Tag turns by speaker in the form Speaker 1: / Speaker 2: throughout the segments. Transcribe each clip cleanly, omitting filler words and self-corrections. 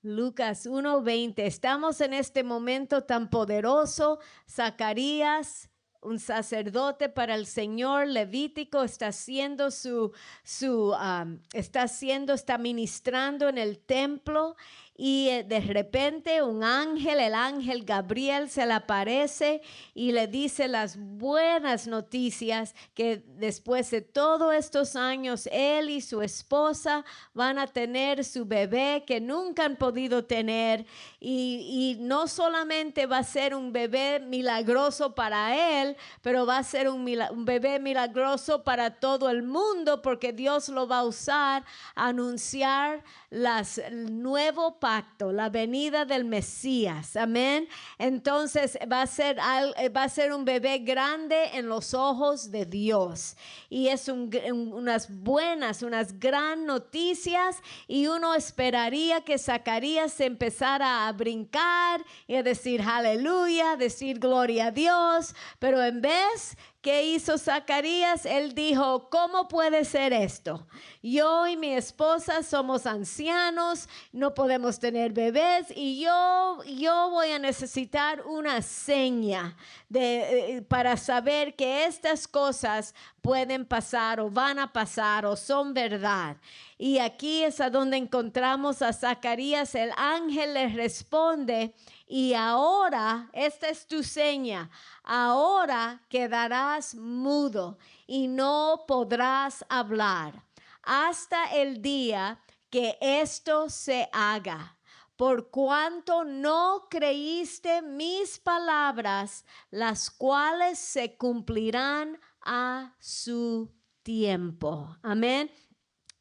Speaker 1: Lucas 1:20. Estamos en este momento tan poderoso. Zacarías, un sacerdote para el Señor, levítico, está está ministrando en el templo. Y de repente el ángel Gabriel se le aparece y le dice las buenas noticias que después de todos estos años él y su esposa van a tener su bebé que nunca han podido tener, y no solamente va a ser un bebé milagroso para él, pero va a ser un bebé milagroso para todo el mundo, porque Dios lo va a usar a anunciar el nuevo pacto, la venida del Mesías. Amén. Entonces va a ser un bebé grande en los ojos de Dios, y es unas gran noticias, y uno esperaría que Zacarías se empezara a brincar y a decir aleluya, decir gloria a Dios, pero en vez, ¿qué hizo Zacarías? Él dijo, ¿cómo puede ser esto? Yo y mi esposa somos ancianos, no podemos tener bebés, y yo voy a necesitar una seña para saber que estas cosas pueden pasar o van a pasar o son verdad. Y aquí es a donde encontramos a Zacarías. El ángel le responde, y ahora, esta es tu seña, ahora quedarás mudo y no podrás hablar hasta el día que esto se haga, por cuanto no creíste mis palabras, las cuales se cumplirán a su tiempo. Amén.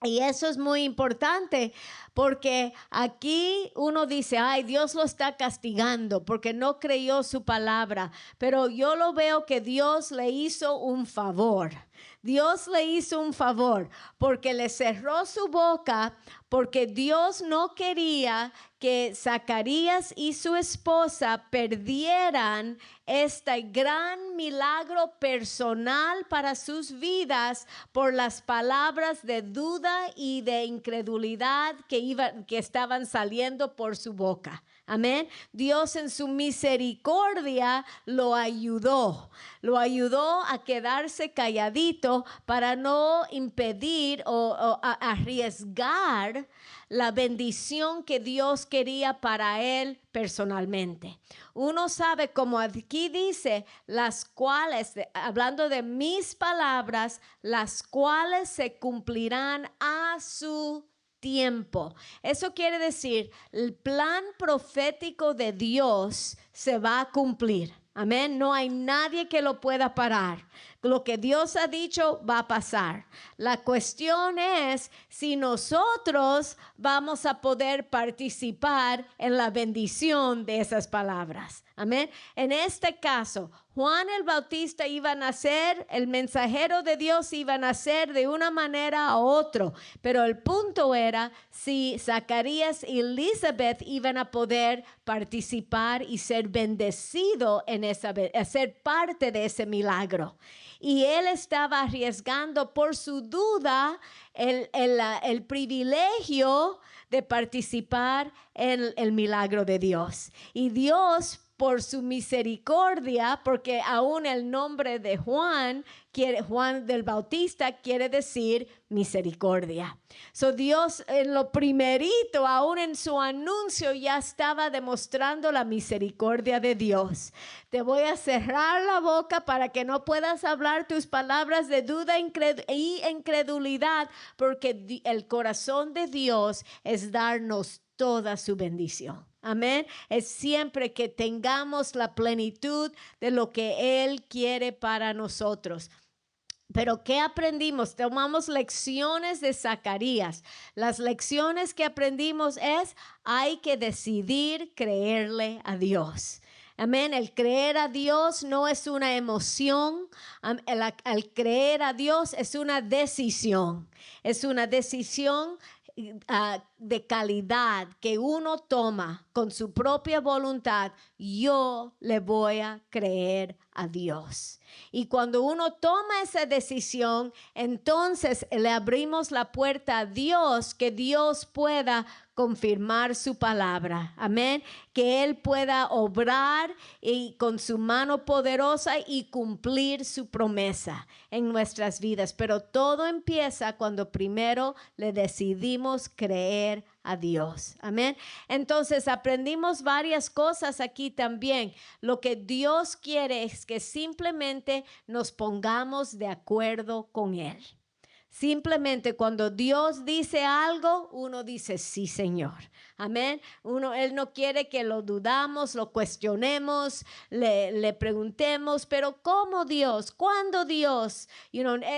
Speaker 1: Y eso es muy importante, porque aquí uno dice, ay, Dios lo está castigando porque no creyó su palabra. Pero yo lo veo que Dios le hizo un favor. Dios le hizo un favor porque le cerró su boca, porque Dios no quería que Zacarías y su esposa perdieran este gran milagro personal para sus vidas por las palabras de duda y de incredulidad que estaban saliendo por su boca. Amén. Dios en su misericordia lo ayudó a quedarse calladito para no impedir o arriesgar la bendición que Dios quería para él personalmente. Uno sabe, como aquí dice, las cuales, hablando de mis palabras, las cuales se cumplirán a su tiempo. Eso quiere decir, el plan profético de Dios se va a cumplir. Amén. No hay nadie que lo pueda parar. Lo que Dios ha dicho va a pasar. La cuestión es si nosotros vamos a poder participar en la bendición de esas palabras. Amén. En este caso, Juan el Bautista iba a nacer, el mensajero de Dios iba a nacer de una manera a otra, pero el punto era si Zacarías y Elizabeth iban a poder participar y ser bendecidos en ser parte de ese milagro. Y él estaba arriesgando por su duda el privilegio de participar en el milagro de Dios. Y Dios, por su misericordia, porque aún el nombre de Juan del Bautista quiere decir misericordia. So Dios en lo primerito, aún en su anuncio, ya estaba demostrando la misericordia de Dios. Te voy a cerrar la boca para que no puedas hablar tus palabras de duda y incredulidad, porque el corazón de Dios es darnos toda su bendición. Amén. Es siempre que tengamos la plenitud de lo que Él quiere para nosotros. Pero ¿qué aprendimos? Tomamos lecciones de Zacarías. Las lecciones que aprendimos es, hay que decidir creerle a Dios. Amén. El creer a Dios no es una emoción. El creer a Dios es una decisión. Es una decisión de calidad que uno toma con su propia voluntad, yo le voy a creer a Dios. Y cuando uno toma esa decisión, entonces le abrimos la puerta a Dios, que Dios pueda confirmar su palabra. Amén. Que Él pueda obrar y con su mano poderosa y cumplir su promesa en nuestras vidas. Pero todo empieza cuando primero le decidimos creer a Dios. Amén. Entonces aprendimos varias cosas aquí también. Lo que Dios quiere es que simplemente nos pongamos de acuerdo con Él. Simplemente cuando Dios dice algo, uno dice sí, Señor. Amén. Él no quiere que lo dudamos, lo cuestionemos, le preguntemos, pero ¿cómo Dios? ¿Cuándo Dios?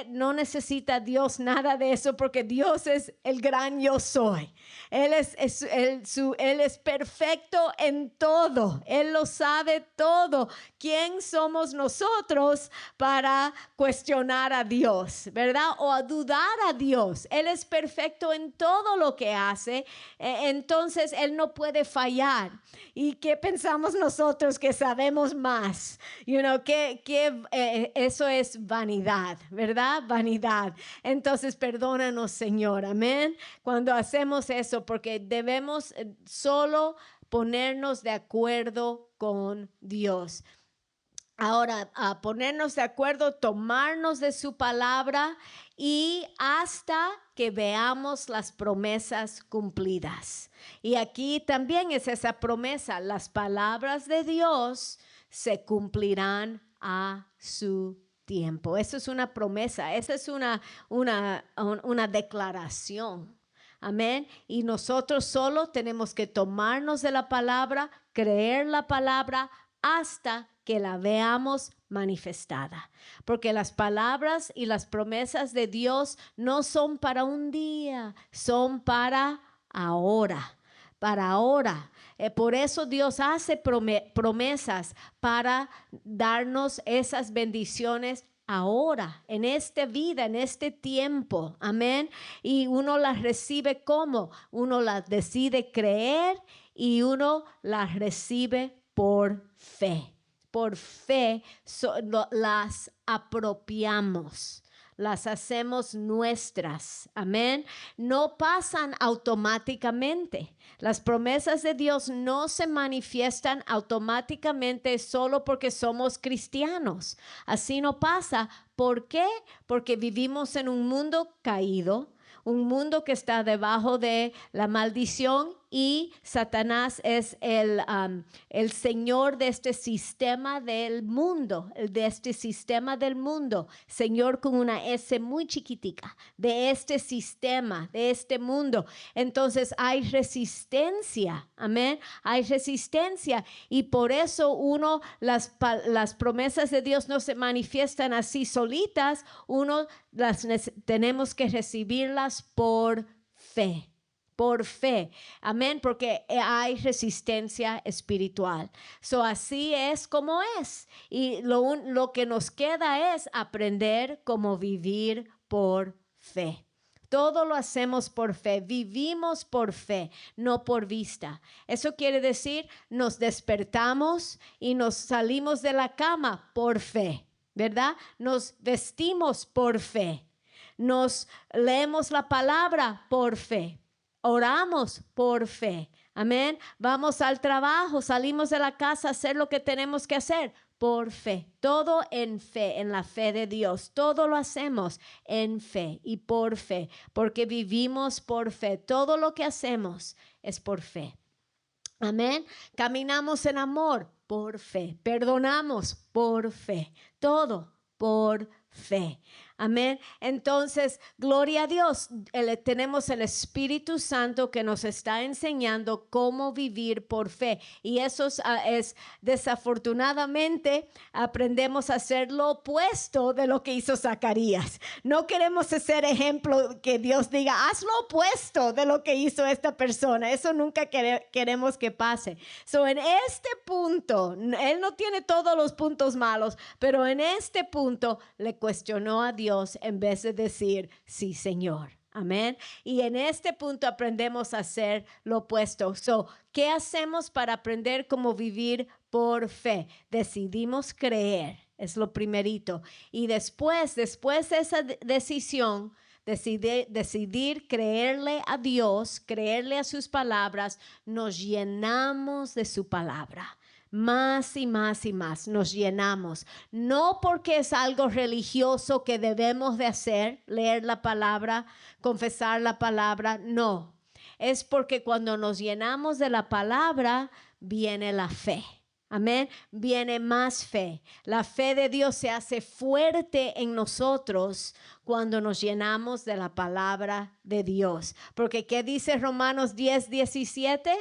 Speaker 1: No necesita Dios nada de eso, porque Dios es el gran yo soy. Él es perfecto en todo. Él lo sabe todo. ¿Quién somos nosotros para cuestionar a Dios, verdad? O a dudar a Dios. Él es perfecto en todo lo que hace. Entonces Él no puede fallar. ¿Y qué pensamos nosotros que sabemos más? Eso es vanidad, ¿verdad? Vanidad. Entonces perdónanos, Señor. Amén. Cuando hacemos eso, porque debemos solo ponernos de acuerdo con Dios. Ahora, a ponernos de acuerdo, tomarnos de su palabra y hasta que veamos las promesas cumplidas. Y aquí también es esa promesa, las palabras de Dios se cumplirán a su tiempo. Eso es una promesa, esa es una declaración. Amén. Y nosotros solo tenemos que tomarnos de la palabra, creer la palabra hasta que la veamos manifestada. Porque las palabras y las promesas de Dios no son para un día, son para ahora. Para ahora. Por eso Dios hace promesas para darnos esas bendiciones ahora, en esta vida, en este tiempo. Amén. Y uno las recibe como, uno las decide creer y uno las recibe por fe. Por fe las apropiamos, las hacemos nuestras. Amén. No pasan automáticamente. Las promesas de Dios no se manifiestan automáticamente solo porque somos cristianos. Así no pasa. ¿Por qué? Porque vivimos en un mundo caído, un mundo que está debajo de la maldición, y Satanás es el señor de este sistema del mundo, señor con una S muy chiquitica, de este sistema, de este mundo. Entonces hay resistencia, amén, hay resistencia, y por eso las promesas de Dios no se manifiestan así solitas, tenemos que recibirlas por fe. Por fe, amén, porque hay resistencia espiritual. Así es como es. Y lo que nos queda es aprender cómo vivir por fe. Todo lo hacemos por fe, vivimos por fe, no por vista. Eso quiere decir, nos despertamos y nos salimos de la cama por fe, ¿verdad? Nos vestimos por fe, nos leemos la palabra por fe. Oramos por fe. Amén. Vamos al trabajo, salimos de la casa a hacer lo que tenemos que hacer por fe. Todo en fe, en la fe de Dios. Todo lo hacemos en fe y por fe, porque vivimos por fe. Todo lo que hacemos es por fe. Amén. Caminamos en amor por fe. Perdonamos por fe. Todo por fe. Amén. Entonces, gloria a Dios. Tenemos el Espíritu Santo que nos está enseñando cómo vivir por fe. Y eso es desafortunadamente, aprendemos a hacer lo opuesto de lo que hizo Zacarías. No queremos ser ejemplo que Dios diga, haz lo opuesto de lo que hizo esta persona. Eso nunca queremos que pase. En este punto, él no tiene todos los puntos malos, pero en este punto le cuestionó a Dios en vez de decir, sí, Señor. Amén. Y en este punto aprendemos a hacer lo opuesto. ¿Qué hacemos para aprender cómo vivir por fe? Decidimos creer, es lo primerito. Y después de esa decisión, decidir creerle a Dios, creerle a sus palabras, nos llenamos de su palabra. Más y más y más nos llenamos, no porque es algo religioso que debemos de hacer, leer la palabra, confesar la palabra, no, es porque cuando nos llenamos de la palabra viene la fe. Amén, viene más fe. La fe de Dios se hace fuerte en nosotros cuando nos llenamos de la palabra de Dios. Porque ¿qué dice Romanos 10:17?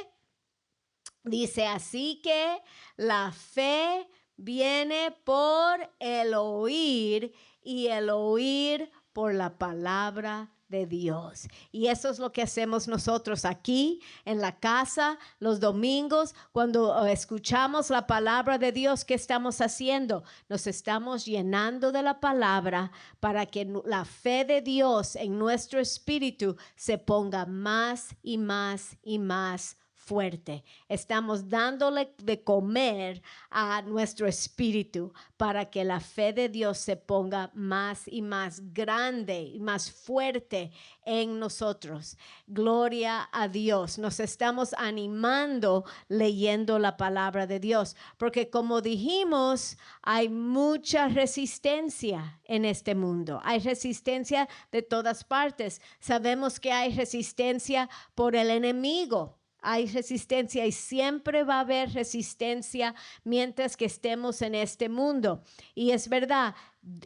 Speaker 1: Dice, así que la fe viene por el oír y el oír por la palabra de Dios. Y eso es lo que hacemos nosotros aquí en la casa los domingos cuando escuchamos la palabra de Dios. ¿Qué estamos haciendo? Nos estamos llenando de la palabra para que la fe de Dios en nuestro espíritu se ponga más y más y más fuerte. Estamos dándole de comer a nuestro espíritu para que la fe de Dios se ponga más y más grande y más fuerte en nosotros. Gloria a Dios. Nos estamos animando leyendo la palabra de Dios, porque como dijimos, hay mucha resistencia en este mundo. Hay resistencia de todas partes. Sabemos que hay resistencia por el enemigo. Hay resistencia y siempre va a haber resistencia mientras que estemos en este mundo. Y es verdad,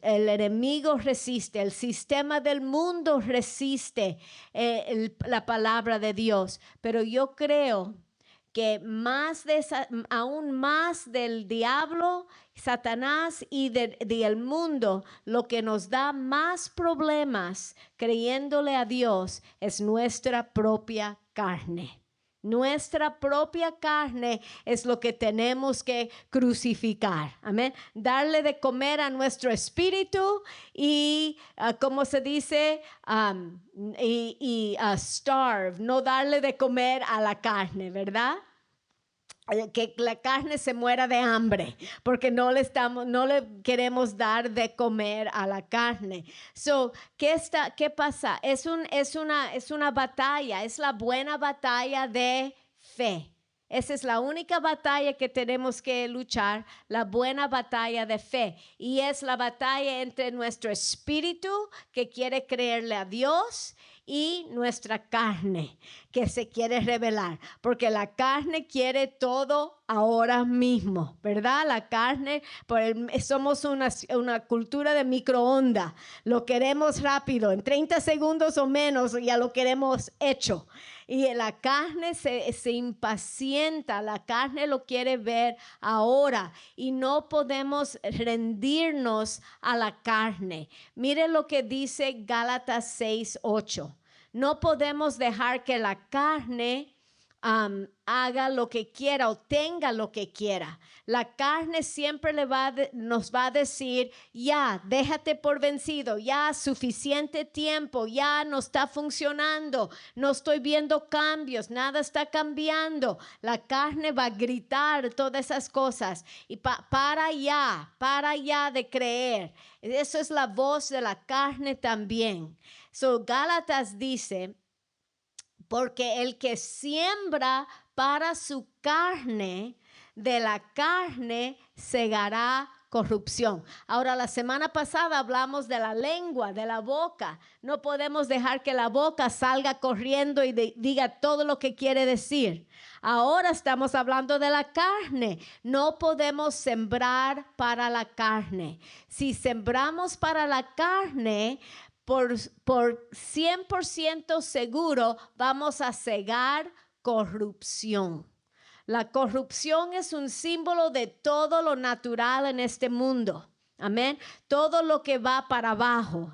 Speaker 1: el enemigo resiste, el sistema del mundo resiste la palabra de Dios. Pero yo creo que aún más del diablo, Satanás y del mundo, lo que nos da más problemas creyéndole a Dios es nuestra propia carne. Nuestra propia carne es lo que tenemos que crucificar. Amén. Darle de comer a nuestro espíritu y, ¿cómo se dice? Starve, no darle de comer a la carne, ¿verdad? Que la carne se muera de hambre porque no le queremos dar de comer a la carne. ¿Qué pasa? Es una batalla, es la buena batalla de fe. Esa es la única batalla que tenemos que luchar, la buena batalla de fe. Y es la batalla entre nuestro espíritu que quiere creerle a Dios y nuestra carne que se quiere rebelar, porque la carne quiere todo ahora mismo, ¿verdad? La carne, somos una cultura de microondas, lo queremos rápido, en 30 segundos o menos ya lo queremos hecho. Y la carne se impacienta, la carne lo quiere ver ahora y no podemos rendirnos a la carne. Mire lo que dice Gálatas 6:8. No podemos dejar que la carne haga lo que quiera o tenga lo que quiera. La carne siempre nos va a decir, ya, déjate por vencido, ya, suficiente tiempo, ya no está funcionando, no estoy viendo cambios, nada está cambiando. La carne va a gritar todas esas cosas y para allá de creer. Eso es la voz de la carne también. Gálatas dice, porque el que siembra para su carne, de la carne segará corrupción. Ahora, la semana pasada hablamos de la lengua, de la boca. No podemos dejar que la boca salga corriendo y diga todo lo que quiere decir. Ahora estamos hablando de la carne. No podemos sembrar para la carne. Si sembramos para la carne, por 100% seguro vamos a cegar corrupción. La corrupción es un símbolo de todo lo natural en este mundo. Amén. Todo lo que va para abajo,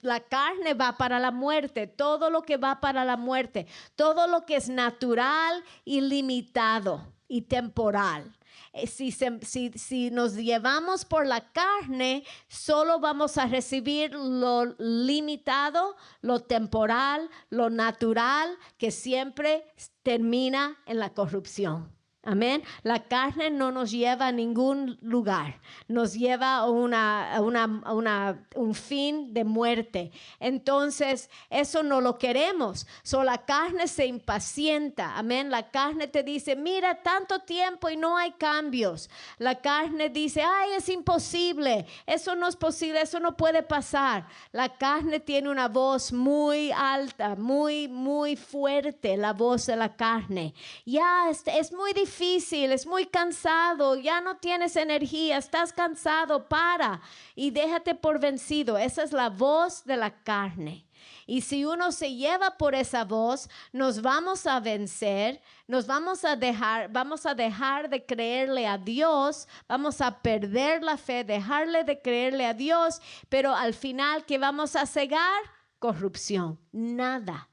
Speaker 1: la carne va para la muerte, todo lo que va para la muerte, todo lo que es natural y limitado y temporal. Si nos llevamos por la carne, solo vamos a recibir lo limitado, lo temporal, lo natural, que siempre termina en la corrupción. Amén. La carne no nos lleva a ningún lugar, nos lleva a un fin de muerte. Entonces, eso no lo queremos. La carne se impacienta. Amén. La carne te dice, mira, tanto tiempo y no hay cambios. La carne dice, ay, es imposible. Eso no es posible, eso no puede pasar. La carne tiene una voz muy alta, muy, muy fuerte, la voz de la carne. Ya es muy difícil, es muy cansado, ya no tienes energía, estás cansado, para y déjate por vencido. Esa es la voz de la carne. Y si uno se lleva por esa voz, nos vamos a vencer, vamos a dejar de creerle a Dios, vamos a perder la fe, dejarle de creerle a Dios, pero al final, ¿qué vamos a cegar? Corrupción, nada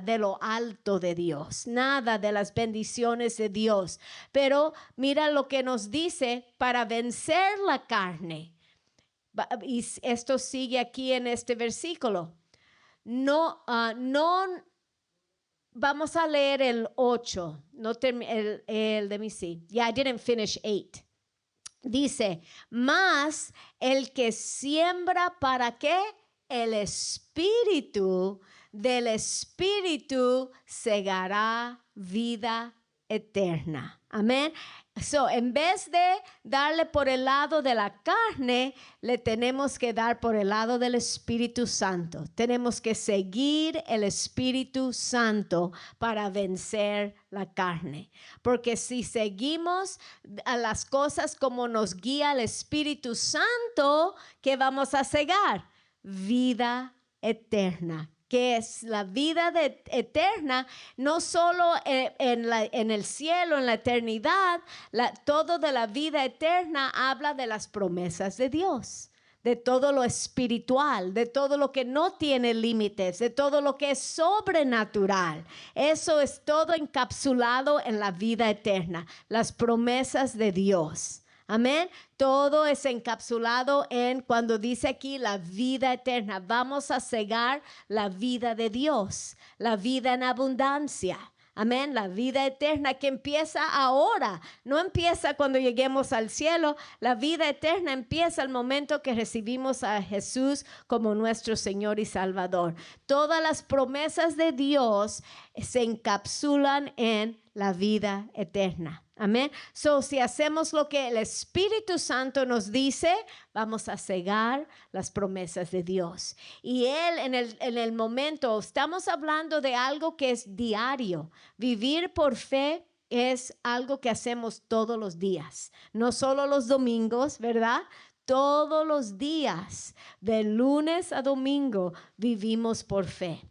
Speaker 1: de lo alto de Dios, nada de las bendiciones de Dios. Pero mira lo que nos dice para vencer la carne. Y esto sigue aquí en este versículo. No vamos a leer el 8, el de mí sí. Yeah, I didn't finish 8. Dice, mas el que siembra, ¿para qué? El espíritu, del espíritu segará vida eterna. Amén. En vez de darle por el lado de la carne, le tenemos que dar por el lado del Espíritu Santo. Tenemos que seguir el Espíritu Santo para vencer la carne. Porque si seguimos a las cosas como nos guía el Espíritu Santo, ¿qué vamos a cegar? Vida eterna. Que es la vida eterna, no solo en el cielo, en la eternidad. Todo de la vida eterna habla de las promesas de Dios, de todo lo espiritual, de todo lo que no tiene límites, de todo lo que es sobrenatural. Eso es todo encapsulado en la vida eterna, las promesas de Dios. Amén. Todo es encapsulado en cuando dice aquí la vida eterna. Vamos a cegar la vida de Dios, la vida en abundancia. Amén. La vida eterna que empieza ahora, no empieza cuando lleguemos al cielo. La vida eterna empieza al momento que recibimos a Jesús como nuestro Señor y Salvador. Todas las promesas de Dios se encapsulan en la vida eterna. Amén. Si hacemos lo que el Espíritu Santo nos dice, vamos a cegar las promesas de Dios. Y Él en el momento, estamos hablando de algo que es diario. Vivir por fe es algo que hacemos todos los días. No solo los domingos, ¿verdad? Todos los días, de lunes a domingo, vivimos por fe.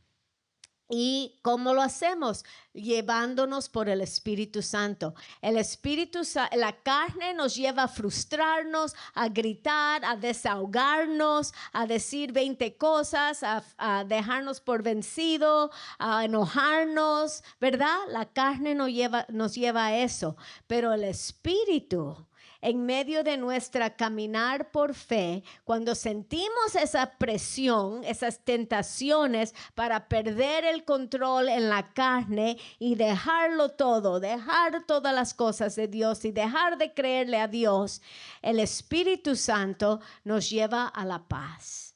Speaker 1: ¿Y cómo lo hacemos? Llevándonos por el Espíritu Santo. La carne nos lleva a frustrarnos, a gritar, a desahogarnos, a decir 20 cosas, a dejarnos por vencido, a enojarnos, ¿verdad? La carne nos lleva a eso. Pero el Espíritu, en medio de nuestra caminar por fe, cuando sentimos esa presión, esas tentaciones para perder el control en la carne y dejarlo todo, dejar todas las cosas de Dios y dejar de creerle a Dios, el Espíritu Santo nos lleva a la paz,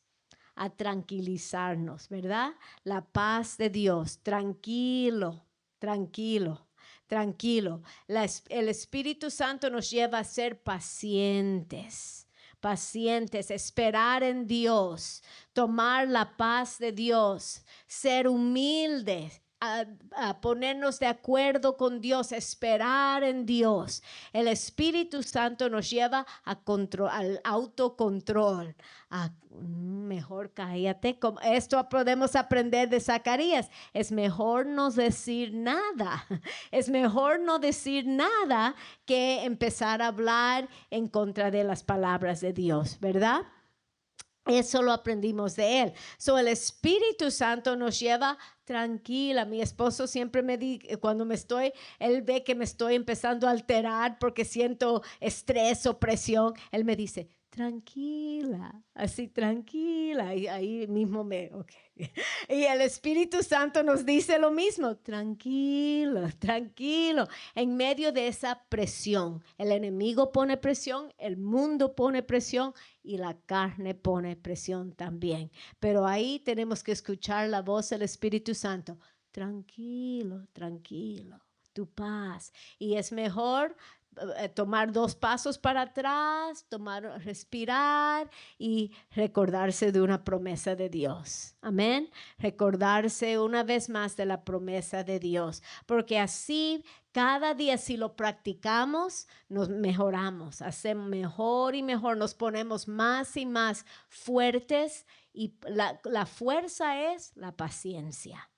Speaker 1: a tranquilizarnos, ¿verdad? La paz de Dios, tranquilo. El Espíritu Santo nos lleva a ser pacientes, esperar en Dios, tomar la paz de Dios, ser humildes, a ponernos de acuerdo con Dios, esperar en Dios. El Espíritu Santo nos lleva al autocontrol. Mejor cállate. Esto podemos aprender de Zacarías. Es mejor no decir nada. Es mejor no decir nada que empezar a hablar en contra de las palabras de Dios, ¿verdad? Eso lo aprendimos de Él. So, el Espíritu Santo nos lleva tranquila. Mi esposo siempre me dice, cuando él ve que me estoy empezando a alterar porque siento estrés o presión, él me dice, tranquila, así tranquila. Y ahí mismo Y el Espíritu Santo nos dice lo mismo, tranquilo, tranquilo. En medio de esa presión, el enemigo pone presión, el mundo pone presión y la carne pone presión también. Pero ahí tenemos que escuchar la voz del Espíritu Santo. Tranquilo, tranquilo, tu paz. Y es mejor tomar 2 pasos para atrás, respirar y recordarse de una promesa de Dios. Amén. Recordarse una vez más de la promesa de Dios, porque así cada día si lo practicamos, nos mejoramos, hacemos mejor y mejor, nos ponemos más y más fuertes y la fuerza es la paciencia.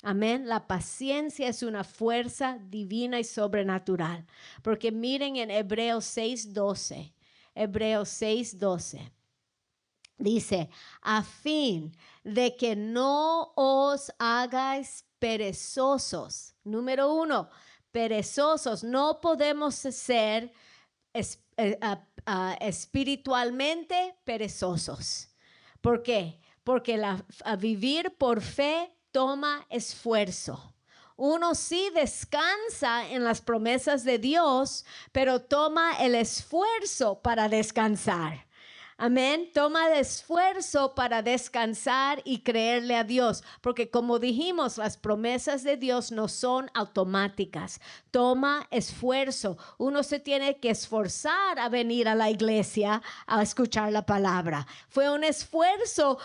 Speaker 1: Amén. La paciencia es una fuerza divina y sobrenatural. Porque miren en Hebreos 6:12. Hebreos 6:12. Dice, a fin de que no os hagáis perezosos. Número 1, perezosos. No podemos ser espiritualmente perezosos. ¿Por qué? Porque a vivir por fe toma esfuerzo. Uno sí descansa en las promesas de Dios, pero toma el esfuerzo para descansar. Amén. Toma el esfuerzo para descansar y creerle a Dios, porque como dijimos, las promesas de Dios no son automáticas. Toma esfuerzo. Uno se tiene que esforzar a venir a la iglesia a escuchar la palabra. Fue un esfuerzo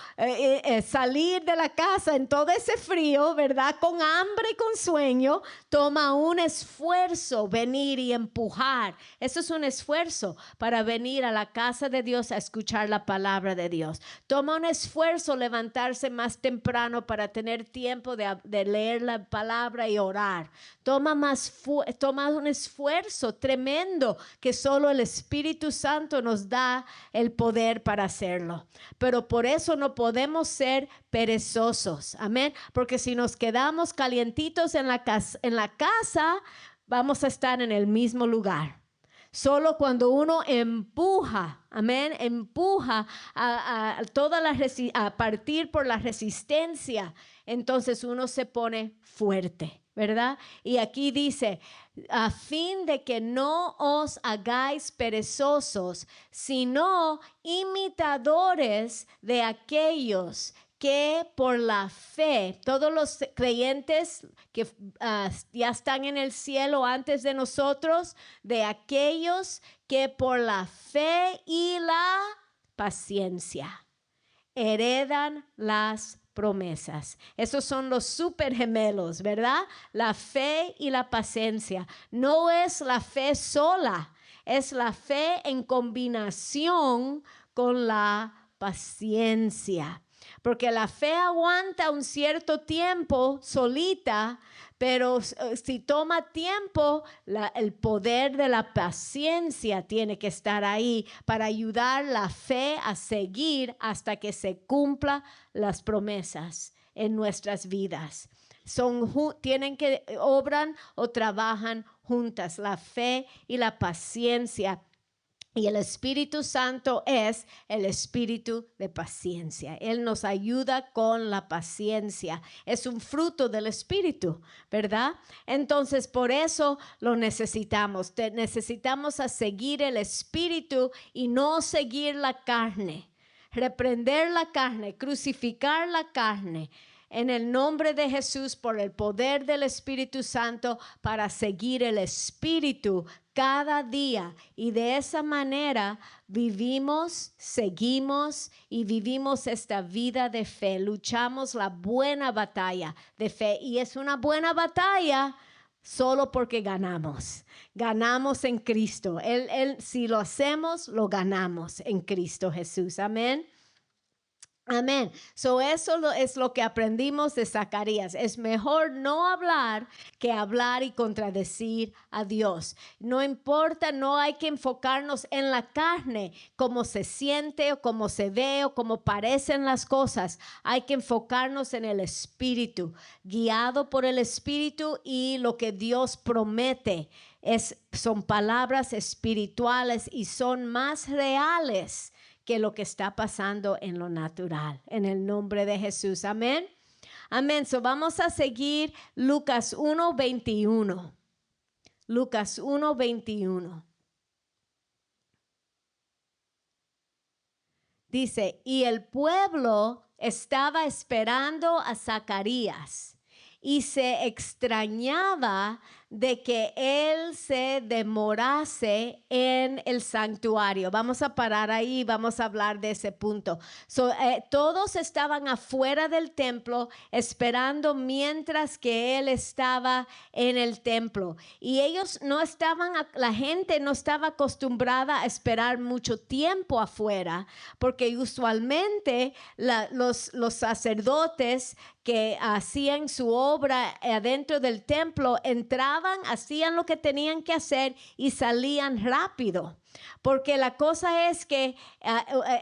Speaker 1: salir de la casa en todo ese frío, ¿verdad? Con hambre y con sueño. Toma un esfuerzo venir y empujar. Eso es un esfuerzo para venir a la casa de Dios a escuchar la palabra de Dios. Toma un esfuerzo levantarse más temprano para tener tiempo de leer la palabra y orar. Toma un esfuerzo tremendo que solo el Espíritu Santo nos da el poder para hacerlo. Pero por eso no podemos ser perezosos. Amén. Porque si nos quedamos calientitos en la casa, vamos a estar en el mismo lugar. Solo cuando uno empuja, amén, empuja a partir por la resistencia, entonces uno se pone fuerte, ¿verdad? Y aquí dice, a fin de que no os hagáis perezosos, sino imitadores de aquellos que por la fe, todos los creyentes que ya están en el cielo antes de nosotros, de aquellos que por la fe y la paciencia heredan las promesas. Esos son los super gemelos, ¿verdad? La fe y la paciencia. No es la fe sola, es la fe en combinación con la paciencia. Porque la fe aguanta un cierto tiempo solita, pero si toma tiempo, el poder de la paciencia tiene que estar ahí para ayudar la fe a seguir hasta que se cumplan las promesas en nuestras vidas. Obran o trabajan juntas, la fe y la paciencia. Y el Espíritu Santo es el espíritu de paciencia. Él nos ayuda con la paciencia. Es un fruto del Espíritu, ¿verdad? Entonces, por eso lo necesitamos. Necesitamos a seguir el Espíritu y no seguir la carne. Reprender la carne, crucificar la carne. En el nombre de Jesús, por el poder del Espíritu Santo, para seguir el Espíritu cada día. Y de esa manera seguimos y vivimos esta vida de fe. Luchamos la buena batalla de fe. Y es una buena batalla solo porque ganamos. Ganamos en Cristo. Si lo hacemos, lo ganamos en Cristo Jesús. Amén. Amén. Eso es lo que aprendimos de Zacarías. Es mejor no hablar que hablar y contradecir a Dios. No importa, no hay que enfocarnos en la carne, cómo se siente o cómo se ve o cómo parecen las cosas. Hay que enfocarnos en el Espíritu, guiado por el Espíritu, y lo que Dios promete son palabras espirituales y son más reales que lo que está pasando en lo natural, en el nombre de Jesús. Amén. Amén. So vamos a seguir Lucas 1:21. Lucas 1:21. Dice, y el pueblo estaba esperando a Zacarías y se extrañaba de que él se demorase en el santuario. Vamos a parar ahí, vamos a hablar de ese punto. Todos estaban afuera del templo esperando mientras que él estaba en el templo. Y ellos la gente no estaba acostumbrada a esperar mucho tiempo afuera, porque usualmente los sacerdotes que hacían su obra adentro del templo entraban, hacían lo que tenían que hacer y salían rápido. Porque la cosa es que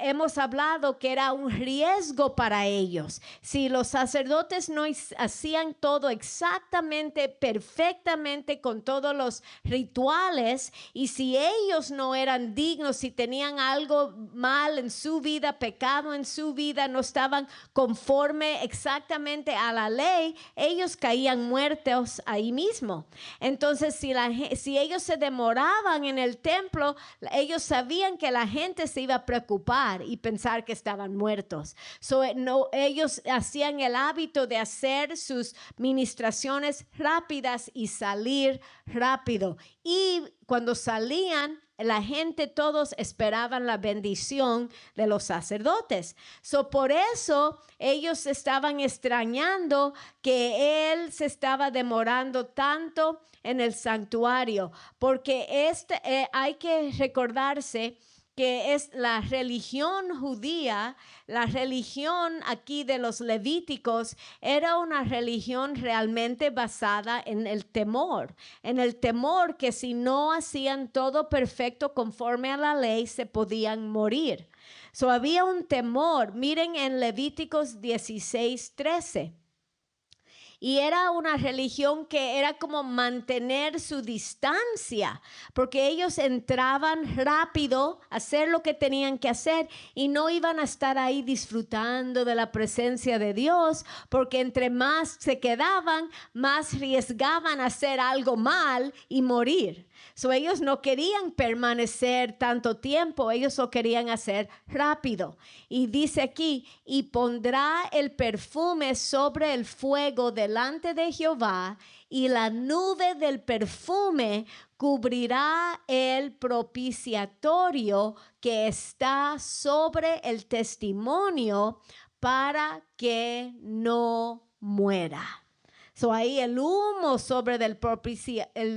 Speaker 1: hemos hablado que era un riesgo para ellos. Si los sacerdotes no hacían todo exactamente, perfectamente, con todos los rituales, y si ellos no eran dignos, si tenían algo mal en su vida, pecado en su vida, no estaban conforme exactamente a la ley, ellos caían muertos ahí mismo. Entonces, si ellos se demoraban en el templo, ellos sabían que la gente se iba a preocupar y pensar que estaban muertos. Ellos hacían el hábito de hacer sus ministraciones rápidas y salir rápido. Y cuando salían, la gente, todos esperaban la bendición de los sacerdotes. Por eso ellos estaban extrañando que él se estaba demorando tanto en el santuario, porque hay que recordarse que es la religión judía, la religión aquí de los levíticos, era una religión realmente basada en el temor que si no hacían todo perfecto conforme a la ley, se podían morir. Había un temor. Miren en Levíticos 16:13. Y era una religión que era como mantener su distancia, porque ellos entraban rápido a hacer lo que tenían que hacer y no iban a estar ahí disfrutando de la presencia de Dios, porque entre más se quedaban, más arriesgaban a hacer algo mal y morir. Ellos no querían permanecer tanto tiempo, ellos lo querían hacer rápido. Y dice aquí, y pondrá el perfume sobre el fuego delante de Jehová, y la nube del perfume cubrirá el propiciatorio que está sobre el testimonio, para que no muera. Ahí el humo sobre el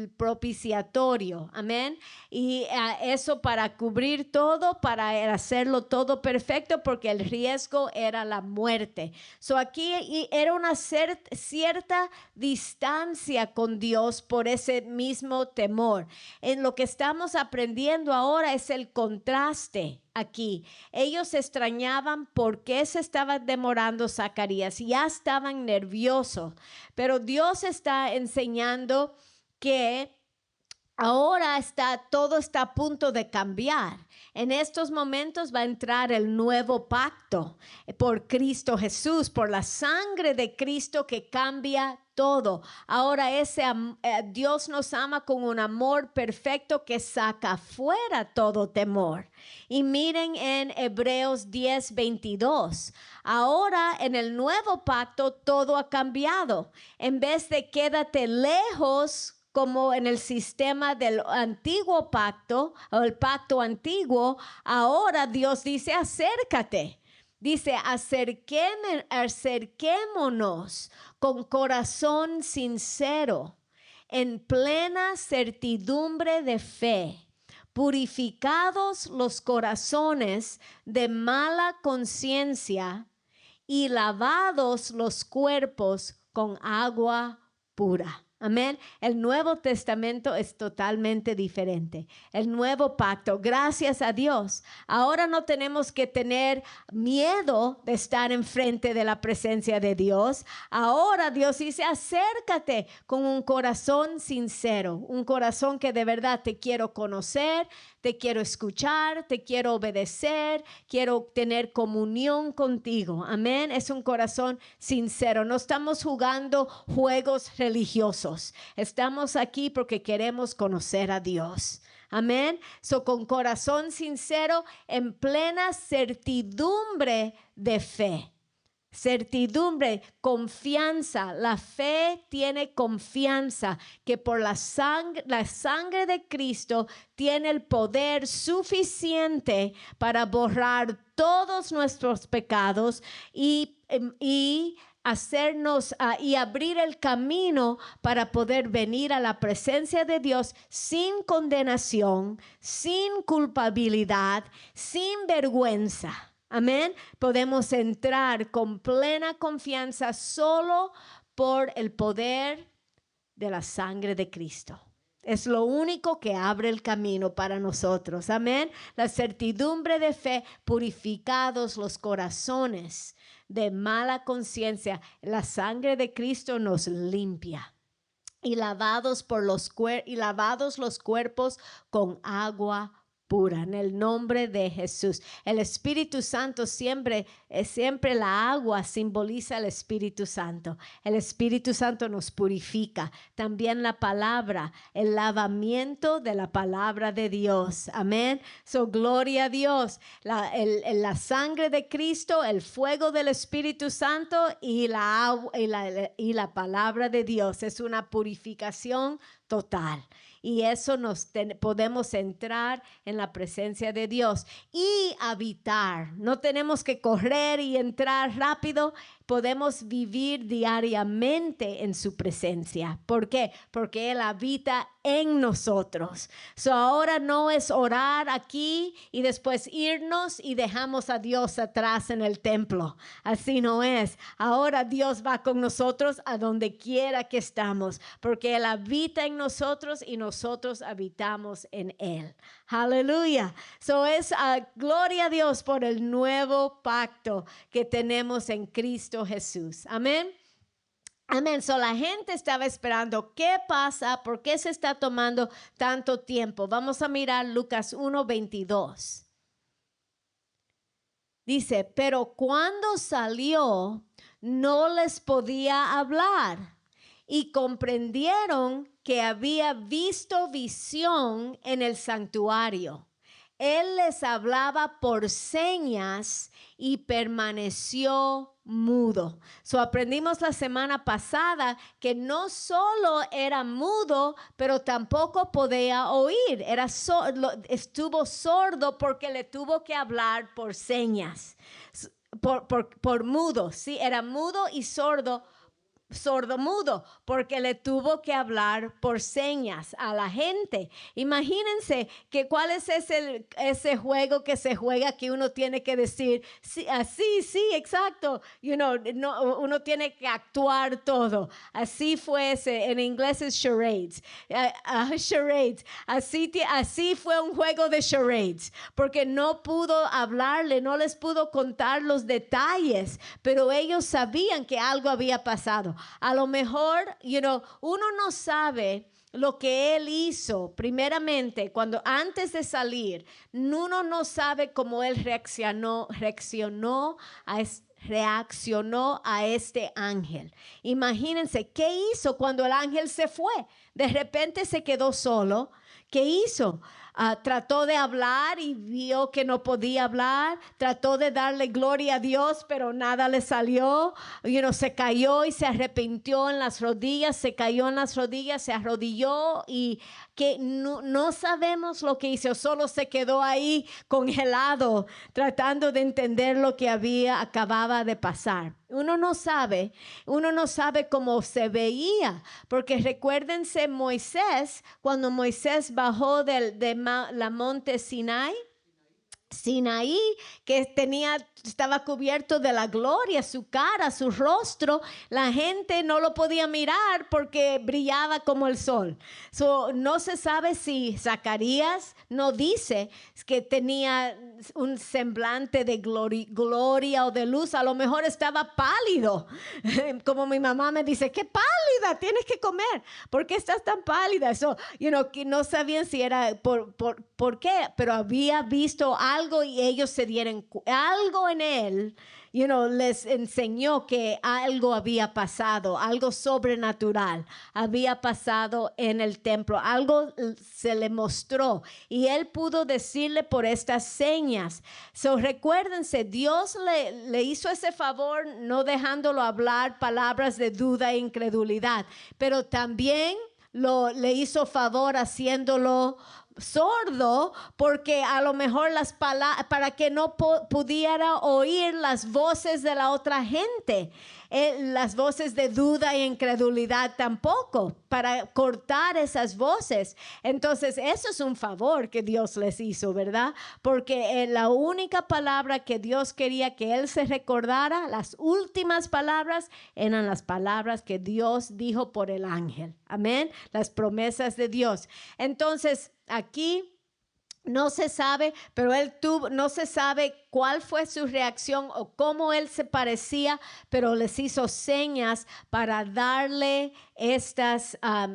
Speaker 1: propiciatorio, amén. Y eso para cubrir todo, para hacerlo todo perfecto, porque el riesgo era la muerte. Aquí era una cierta distancia con Dios por ese mismo temor. En lo que estamos aprendiendo ahora es el contraste. Aquí ellos extrañaban por qué se estaba demorando Zacarías, ya estaban nerviosos, pero Dios está enseñando que ahora todo está a punto de cambiar. En estos momentos va a entrar el nuevo pacto por Cristo Jesús, por la sangre de Cristo que cambia todo. Ahora Dios nos ama con un amor perfecto que saca fuera todo temor. Y miren en Hebreos 10:22. Ahora en el nuevo pacto todo ha cambiado. En vez de quédate lejos, como en el sistema del antiguo pacto, o el pacto antiguo, ahora Dios dice acércate. Dice acerquémonos con corazón sincero, en plena certidumbre de fe, purificados los corazones de mala conciencia y lavados los cuerpos con agua pura. Amén. El Nuevo Testamento es totalmente diferente. El nuevo pacto, gracias a Dios. Ahora no tenemos que tener miedo de estar enfrente de la presencia de Dios. Ahora Dios dice, acércate con un corazón sincero, un corazón que de verdad te quiero conocer, te quiero escuchar, te quiero obedecer, quiero tener comunión contigo. Amén. Es un corazón sincero. No estamos jugando juegos religiosos. Estamos aquí porque queremos conocer a Dios. Amén. Con corazón sincero, en plena certidumbre de fe. Certidumbre, confianza. La fe tiene confianza que por la sangre de Cristo tiene el poder suficiente para borrar todos nuestros pecados y hacernos y abrir el camino para poder venir a la presencia de Dios sin condenación, sin culpabilidad, sin vergüenza. Amén. Podemos entrar con plena confianza solo por el poder de la sangre de Cristo. Es lo único que abre el camino para nosotros. Amén. La certidumbre de fe, purificados los corazones de mala conciencia. La sangre de Cristo nos limpia. Y lavados los cuerpos con agua pura, en el nombre de Jesús. El Espíritu Santo siempre la agua simboliza el Espíritu Santo. El Espíritu Santo nos purifica. También la palabra, el lavamiento de la palabra de Dios. Amén. Gloria a Dios. La sangre de Cristo, el fuego del Espíritu Santo y la palabra de Dios. Es una purificación total. Y eso podemos entrar en la presencia de Dios y habitar. No tenemos que correr y entrar rápido. Podemos vivir diariamente en su presencia. ¿Por qué? Porque Él habita en nosotros. Ahora no es orar aquí y después irnos y dejamos a Dios atrás en el templo. Así no es. Ahora Dios va con nosotros a donde quiera que estamos, porque Él habita en nosotros y nosotros habitamos en Él. Aleluya. Gloria a Dios por el nuevo pacto que tenemos en Cristo Jesús. Amén. Amén. La gente estaba esperando. ¿Qué pasa? ¿Por qué se está tomando tanto tiempo? Vamos a mirar Lucas 1:22. Dice, pero cuando salió, no les podía hablar y comprendieron que había visto visión en el santuario. Él les hablaba por señas y permaneció mudo. Aprendimos la semana pasada que no solo era mudo, pero tampoco podía oír. Estuvo sordo porque le tuvo que hablar por señas. Por mudo, ¿sí? Era mudo y sordomudo, porque le tuvo que hablar por señas a la gente. Imagínense que cuál es ese juego que se juega que uno tiene que decir sí, así, sí, exacto. Uno tiene que actuar todo. Así fue en inglés es charades. Charades. Así fue un juego de charades, porque no pudo hablarle, no les pudo contar los detalles, pero ellos sabían que algo había pasado. A lo mejor, uno no sabe lo que él hizo primeramente antes de salir. Uno no sabe cómo él reaccionó a este ángel. Imagínense, ¿qué hizo cuando el ángel se fue? De repente se quedó solo. ¿Qué hizo? Trató de hablar y vio que no podía hablar. Trató de darle gloria a Dios, pero nada le salió. Se cayó y se arrepintió en las rodillas. Se cayó en las rodillas, se arrodilló y que no sabemos lo que hizo. Solo se quedó ahí congelado, tratando de entender lo que acababa de pasar. Uno no sabe cómo se veía, porque recuérdense Moisés, cuando Moisés bajó de la monte Sinai, Sinaí, que estaba cubierto de la gloria, su cara, su rostro, la gente no lo podía mirar porque brillaba como el sol. No se sabe si Zacarías no dice que tenía un semblante de gloria o de luz. A lo mejor estaba pálido, como mi mamá me dice, qué pálida, tienes que comer, ¿por qué estás tan pálida? Que no sabían si era por qué, pero había visto algo y ellos se dieron algo en él, les enseñó que algo había pasado, algo sobrenatural había pasado en el templo, algo se le mostró y él pudo decirle por estas señas. Recuérdense, Dios le hizo ese favor no dejándolo hablar palabras de duda e incredulidad, pero también le hizo favor haciéndolo sordo, porque a lo mejor las palabras, para que no pudiera oír las voces de la otra gente, las voces de duda e incredulidad tampoco, para cortar esas voces. Entonces eso es un favor que Dios les hizo, ¿verdad? Porque la única palabra que Dios quería que él se recordara, las últimas palabras, eran las palabras que Dios dijo por el ángel. Amén. Las promesas de Dios. Entonces aquí no se sabe, pero no se sabe cuál fue su reacción o cómo él se parecía, pero les hizo señas para darle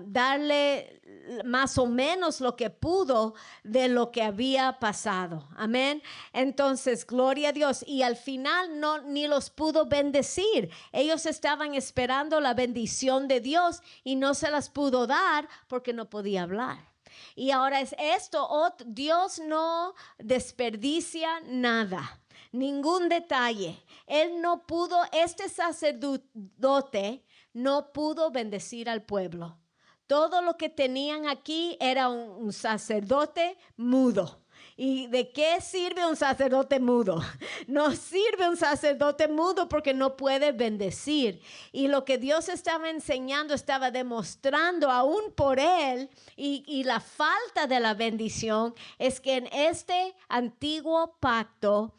Speaker 1: darle más o menos lo que pudo de lo que había pasado. Amén. Entonces, gloria a Dios. Y al final ni los pudo bendecir. Ellos estaban esperando la bendición de Dios y no se las pudo dar porque no podía hablar. Y ahora es esto, Dios no desperdicia nada, ningún detalle. Él no pudo, este sacerdote no pudo bendecir al pueblo. Todo lo que tenían aquí era un sacerdote mudo. ¿Y de qué sirve un sacerdote mudo? No sirve un sacerdote mudo porque no puede bendecir. Y lo que Dios estaba enseñando, estaba demostrando aún por él y la falta de la bendición es que en este antiguo pacto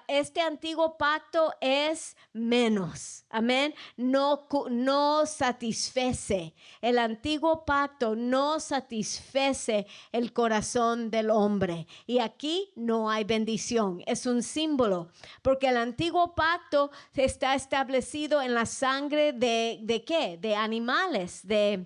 Speaker 1: este antiguo pacto es menos. Amén. No satisfece. El antiguo pacto no satisfece el corazón del hombre. Y aquí no hay bendición. Es un símbolo. Porque el antiguo pacto está establecido en la sangre ¿de qué? De animales, de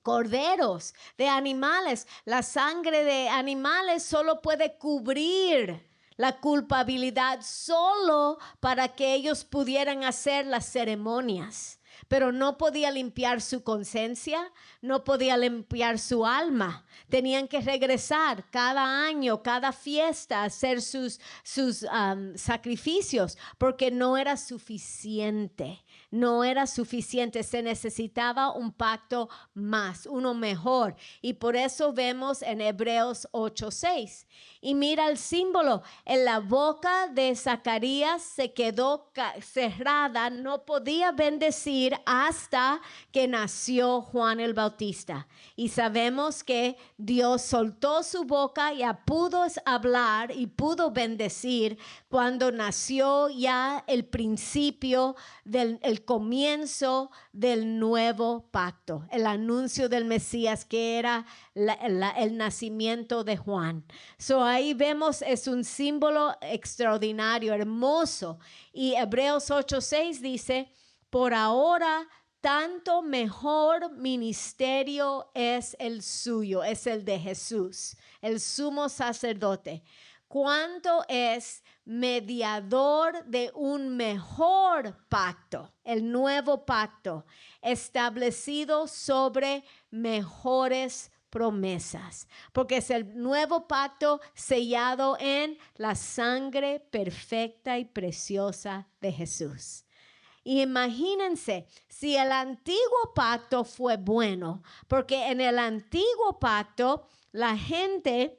Speaker 1: corderos, de animales. La sangre de animales solo puede cubrir la culpabilidad solo para que ellos pudieran hacer las ceremonias. Pero no podía limpiar su conciencia, no podía limpiar su alma. Tenían que regresar cada año, cada fiesta, a hacer sus sacrificios, porque no era suficiente. No era suficiente, se necesitaba un pacto más, uno mejor. Y por eso vemos en Hebreos 8:6. Y mira el símbolo, en la boca de Zacarías se quedó cerrada, no podía bendecir hasta que nació Juan el Bautista. Y sabemos que Dios soltó su boca, ya pudo hablar y pudo bendecir cuando nació ya el principio el comienzo del nuevo pacto, el anuncio del Mesías, que era el nacimiento de Juan. Ahí vemos, es un símbolo extraordinario, hermoso. Y Hebreos 8:6 dice, por ahora tanto mejor ministerio es el suyo, es el de Jesús, el sumo sacerdote. Cuánto es mediador de un mejor pacto, el nuevo pacto, establecido sobre mejores promesas, porque es el nuevo pacto sellado en la sangre perfecta y preciosa de Jesús. Y imagínense si el antiguo pacto fue bueno, porque en el antiguo pacto la gente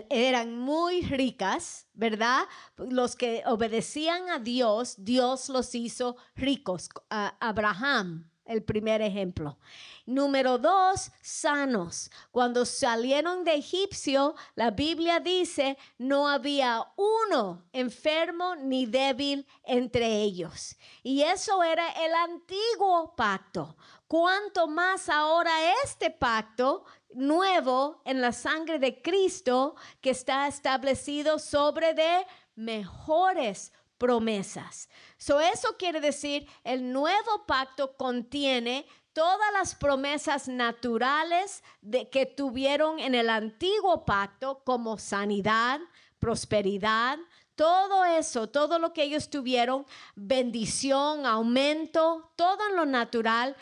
Speaker 1: eran muy ricas, ¿verdad? Los que obedecían a Dios, Dios los hizo ricos. Abraham el primer ejemplo. Número 2, sanos. Cuando salieron de Egipcio, la Biblia dice, no había uno enfermo ni débil entre ellos. Y eso era el antiguo pacto. Cuanto más ahora este pacto nuevo en la sangre de Cristo, que está establecido sobre de mejores promesas. Eso quiere decir, el nuevo pacto contiene todas las promesas naturales que tuvieron en el antiguo pacto, como sanidad, prosperidad, todo eso, todo lo que ellos tuvieron, bendición, aumento, todo en lo natural,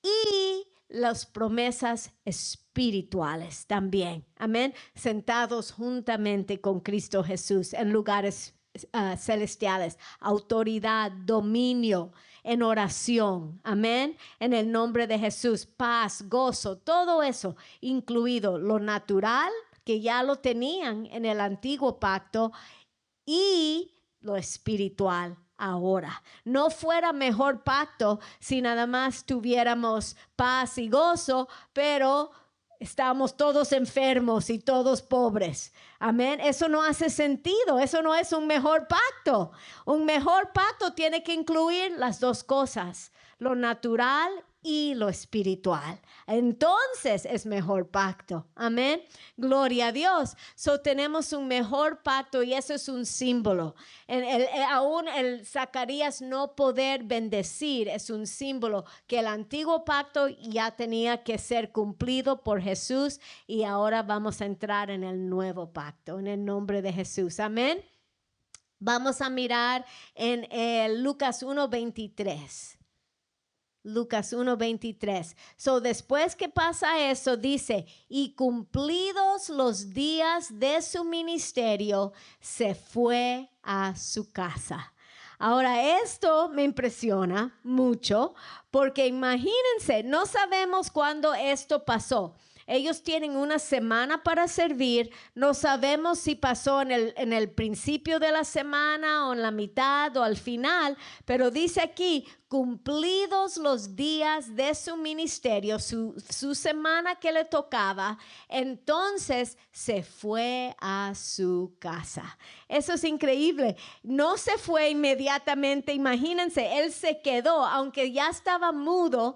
Speaker 1: y las promesas espirituales también. Amén. Sentados juntamente con Cristo Jesús en lugares celestiales, autoridad, dominio, en oración, amén, en el nombre de Jesús, paz, gozo, todo eso, incluido lo natural, que ya lo tenían en el antiguo pacto, y lo espiritual ahora. No fuera mejor pacto si nada más tuviéramos paz y gozo, pero estamos todos enfermos y todos pobres. Amén. Eso no hace sentido. Eso no es un mejor pacto. Un mejor pacto tiene que incluir las dos cosas, lo natural y lo espiritual. Entonces es mejor pacto. Amén. Gloria a Dios. Tenemos un mejor pacto y eso es un símbolo. Aún el Zacarías no poder bendecir es un símbolo que el antiguo pacto ya tenía que ser cumplido por Jesús y ahora vamos a entrar en el nuevo pacto en el nombre de Jesús. Amén. Vamos a mirar en Lucas 1:23. Lucas 1:23. Después que pasa eso, dice, y cumplidos los días de su ministerio, se fue a su casa. Ahora, esto me impresiona mucho, porque imagínense, no sabemos cuándo esto pasó. Ellos tienen una semana para servir. No sabemos si pasó en el principio de la semana o en la mitad o al final, pero dice aquí, cumplidos los días de su ministerio, su semana que le tocaba, entonces se fue a su casa. Eso es increíble. No se fue inmediatamente, imagínense, él se quedó, aunque ya estaba mudo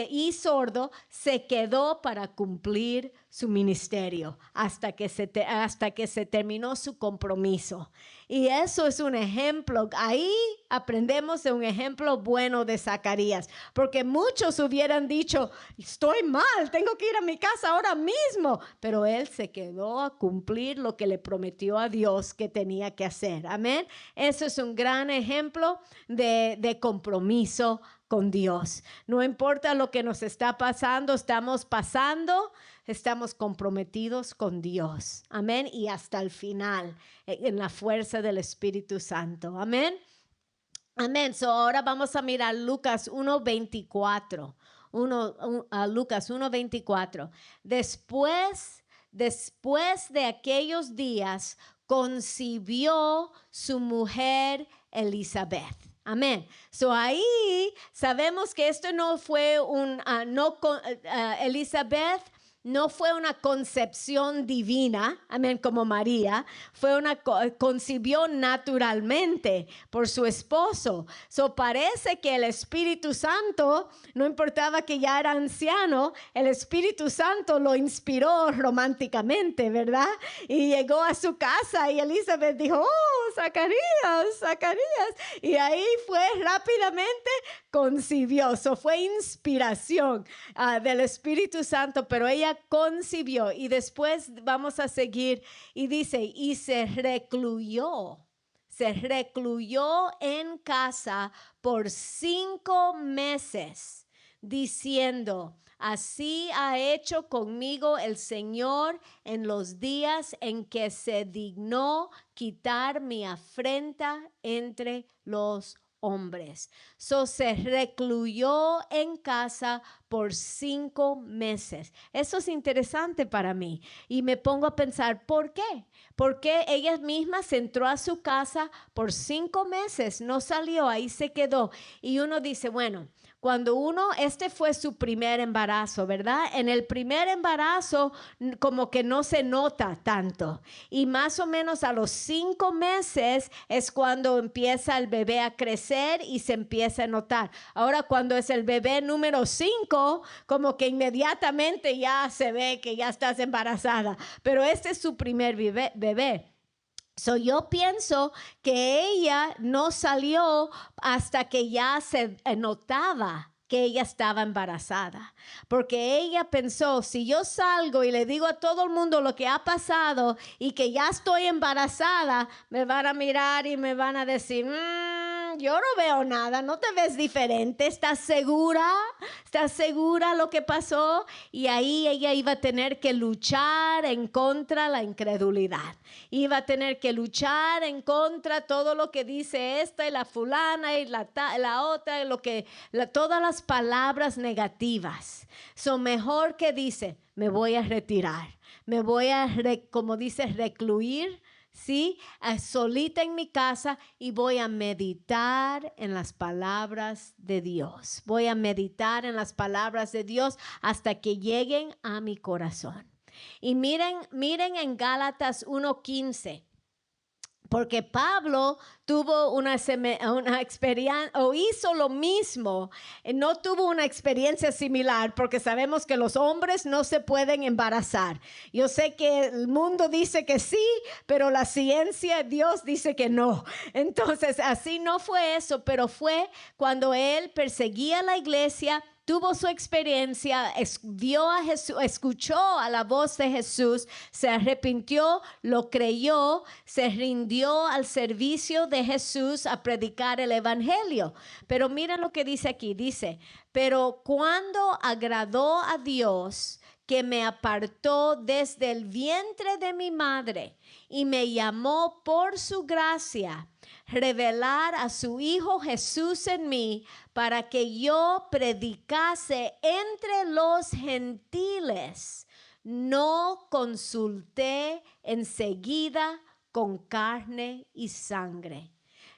Speaker 1: y sordo, se quedó para cumplir su ministerio hasta que se terminó su compromiso. Y eso es un ejemplo. Ahí aprendemos de un ejemplo bueno de Zacarías, porque muchos hubieran dicho, estoy mal, tengo que ir a mi casa ahora mismo, pero él se quedó a cumplir lo que le prometió a Dios que tenía que hacer. Amén. Eso es un gran ejemplo de compromiso con Dios. No importa lo que nos está pasando, estamos comprometidos con Dios. Amén. Y hasta el final, en la fuerza del Espíritu Santo. Amén. Amén. Ahora vamos a mirar Lucas 1:24. Lucas 1:24. Después de aquellos días, concibió su mujer Elizabeth. Amén. Ahí sabemos que esto no fue Elizabeth no fue una concepción divina, amén, como María, concibió naturalmente por su esposo. Parece que el Espíritu Santo, no importaba que ya era anciano, el Espíritu Santo lo inspiró románticamente, ¿verdad? Y llegó a su casa y Elizabeth dijo, oh, Zacarías. Y ahí fue rápidamente concibió. Fue inspiración del Espíritu Santo, pero ella concibió. Y después vamos a seguir y dice, y se recluyó en casa por 5 meses, diciendo, así ha hecho conmigo el Señor en los días en que se dignó quitar mi afrenta entre los hombres. Se recluyó en casa por 5 meses. Eso es interesante para mí y me pongo a pensar, ¿por qué? Porque ella misma se entró a su casa por 5 meses, no salió, ahí se quedó. Y uno dice, bueno, Cuando este fue su primer embarazo, ¿verdad? En el primer embarazo como que no se nota tanto. Y más o menos a los 5 meses es cuando empieza el bebé a crecer y se empieza a notar. Ahora cuando es el bebé número 5, como que inmediatamente ya se ve que ya estás embarazada. Pero este es su primer bebé. So, yo pienso que ella no salió hasta que ya se notaba que ella estaba embarazada, porque ella pensó, si yo salgo y le digo a todo el mundo lo que ha pasado y que ya estoy embarazada, me van a mirar y me van a decir, yo no veo nada, no te ves diferente, ¿estás segura? ¿Estás segura lo que pasó? Y ahí ella iba a tener que luchar en contra de la incredulidad. Iba a tener que luchar en contra de todo lo que dice esta y la fulana y la otra, todas las palabras negativas. Son mejor que dice, me voy a retirar, me voy a, como dice, recluir, ¿sí? Solita en mi casa y voy a meditar en las palabras de Dios. Voy a meditar en las palabras de Dios hasta que lleguen a mi corazón. Y miren en Gálatas 1:15. Porque Pablo tuvo una experiencia o hizo lo mismo. No tuvo una experiencia similar porque sabemos que los hombres no se pueden embarazar. Yo sé que el mundo dice que sí, pero la ciencia, Dios dice que no. Entonces, así no fue eso, pero fue cuando él perseguía a la iglesia. Tuvo su experiencia, vio a Jesús, escuchó a la voz de Jesús, se arrepintió, lo creyó, se rindió al servicio de Jesús a predicar el evangelio. Pero miren lo que dice aquí, dice, pero cuando agradó a Dios, que me apartó desde el vientre de mi madre y me llamó por su gracia, revelar a su Hijo Jesús en mí para que yo predicase entre los gentiles. No consulté enseguida con carne y sangre,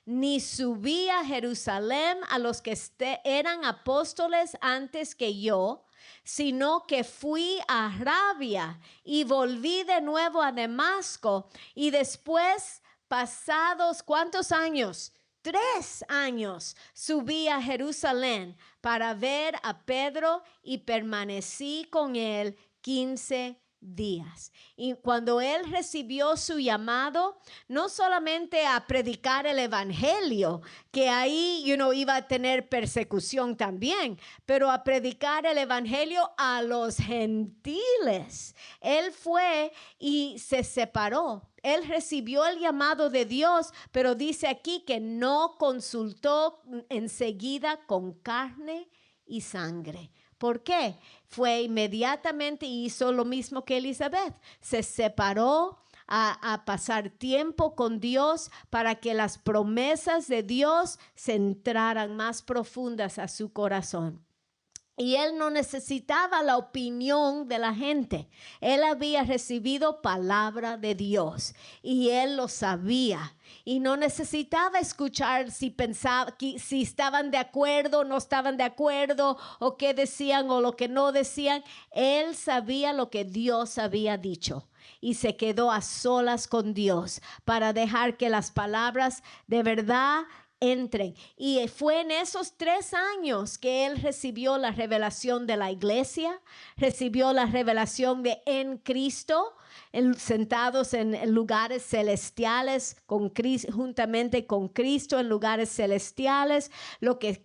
Speaker 1: ni subí a Jerusalén a los que eran apóstoles antes que yo, sino que fui a Arabia y volví de nuevo a Damasco y después, pasados ¿cuántos años? 3 años, subí a Jerusalén para ver a Pedro y permanecí con él 15 días. Y cuando él recibió su llamado, no solamente a predicar el evangelio, que ahí iba a tener persecución también, pero a predicar el evangelio a los gentiles. Él fue y se separó. Él recibió el llamado de Dios, pero dice aquí que no consultó enseguida con carne y sangre. ¿Por qué? Fue inmediatamente y hizo lo mismo que Elizabeth. Se separó a pasar tiempo con Dios para que las promesas de Dios se entraran más profundas a su corazón. Y él no necesitaba la opinión de la gente. Él había recibido palabra de Dios y él lo sabía. Y no necesitaba escuchar si estaban de acuerdo o no estaban de acuerdo, o qué decían o lo que no decían. Él sabía lo que Dios había dicho y se quedó a solas con Dios para dejar que las palabras de verdad entren. Y fue en esos 3 años que él recibió la revelación de la iglesia, recibió la revelación de en Cristo, sentados en lugares celestiales con Cristo, juntamente con Cristo en lugares celestiales,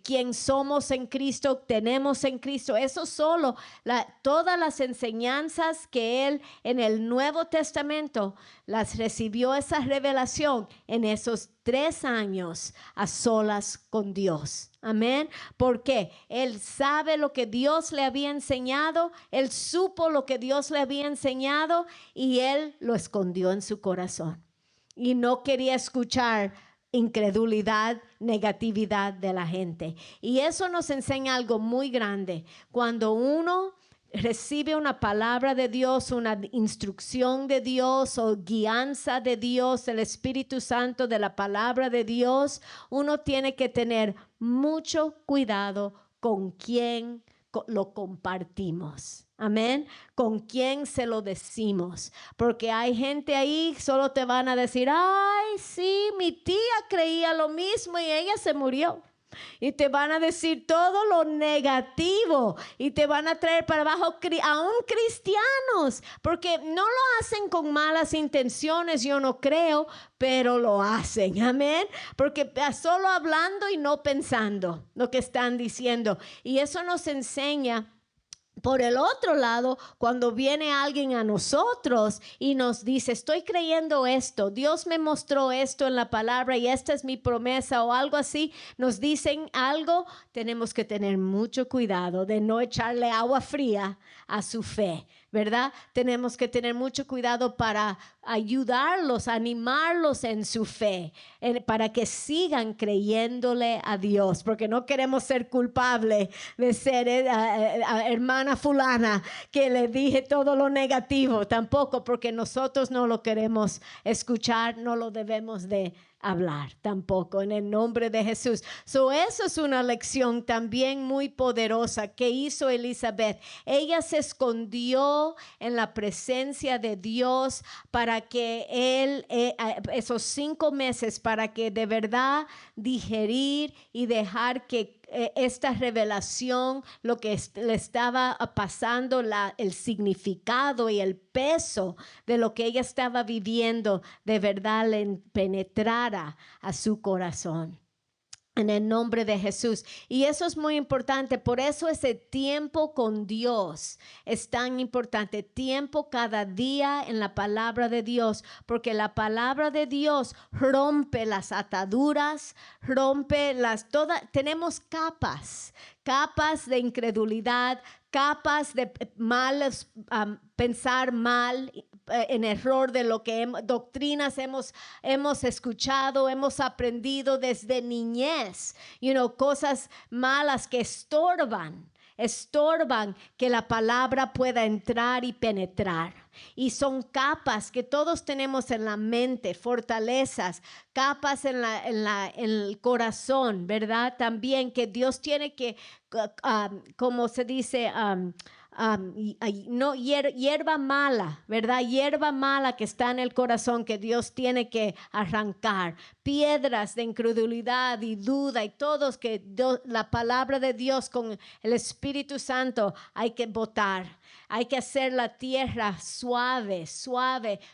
Speaker 1: quién somos en Cristo, tenemos en Cristo. Eso solo, todas las enseñanzas que él en el Nuevo Testamento las recibió, esa revelación en esos 3 años a solas con Dios. Amén. Porque él sabe lo que Dios le había enseñado, él supo lo que Dios le había enseñado y él lo escondió en su corazón. Y no quería escuchar incredulidad, negatividad de la gente. Y eso nos enseña algo muy grande. Cuando uno recibe una palabra de Dios, una instrucción de Dios o guianza de Dios, el Espíritu Santo de la palabra de Dios, uno tiene que tener mucho cuidado con quién lo compartimos. Amén. ¿Con quién se lo decimos? Porque hay gente ahí, solo te van a decir, ay, sí, mi tía creía lo mismo y ella se murió. Y te van a decir todo lo negativo y te van a traer para abajo aún cristianos, porque no lo hacen con malas intenciones, yo no creo, pero lo hacen, amén, porque solo hablando y no pensando lo que están diciendo. Y eso nos enseña. Por el otro lado, cuando viene alguien a nosotros y nos dice, estoy creyendo esto, Dios me mostró esto en la palabra y esta es mi promesa o algo así, nos dicen algo, tenemos que tener mucho cuidado de no echarle agua fría a su fe, ¿verdad? Tenemos que tener mucho cuidado para ayudarlos, animarlos en su fe, para que sigan creyéndole a Dios, porque no queremos ser culpables de ser hermana fulana que le dije todo lo negativo, tampoco, porque nosotros no lo queremos escuchar, no lo debemos de hablar tampoco en el nombre de Jesús. Eso es una lección también muy poderosa que hizo Elizabeth. Ella se escondió en la presencia de Dios para que él, esos 5 meses, para que de verdad digerir y dejar que esta revelación, lo que le estaba pasando, el significado y el peso de lo que ella estaba viviendo, de verdad le penetrara a su corazón. En el nombre de Jesús. Y eso es muy importante. Por eso ese tiempo con Dios es tan importante. Tiempo cada día en la palabra de Dios. Porque la palabra de Dios rompe las ataduras, rompe tenemos capas de incredulidad, capas de pensar mal, en error de lo que doctrinas hemos escuchado, hemos aprendido desde niñez, cosas malas que estorban que la palabra pueda entrar y penetrar. Y son capas que todos tenemos en la mente, fortalezas, capas en el corazón, ¿verdad? También que Dios tiene que, como se dice, no hierba mala, ¿verdad? Hierba mala que está en el corazón que Dios tiene que arrancar. Piedras de incredulidad y duda y todos que la palabra de Dios con el Espíritu Santo hay que botar. Hay que hacer la tierra suave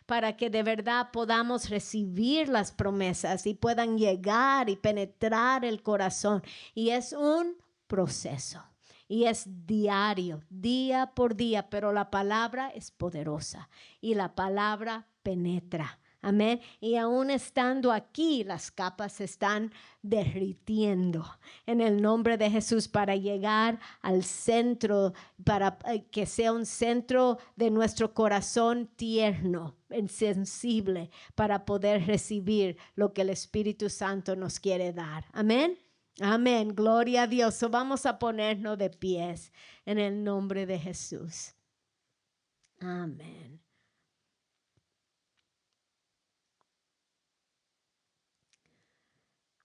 Speaker 1: para que de verdad podamos recibir las promesas y puedan llegar y penetrar el corazón. Y es un proceso. Y es diario, día por día, pero la palabra es poderosa y la palabra penetra. Amén. Y aún estando aquí, las capas se están derritiendo en el nombre de Jesús para llegar al centro, para que sea un centro de nuestro corazón tierno, sensible, para poder recibir lo que el Espíritu Santo nos quiere dar. Amén. Amén, gloria a Dios. So vamos a ponernos de pies en el nombre de Jesús. Amén.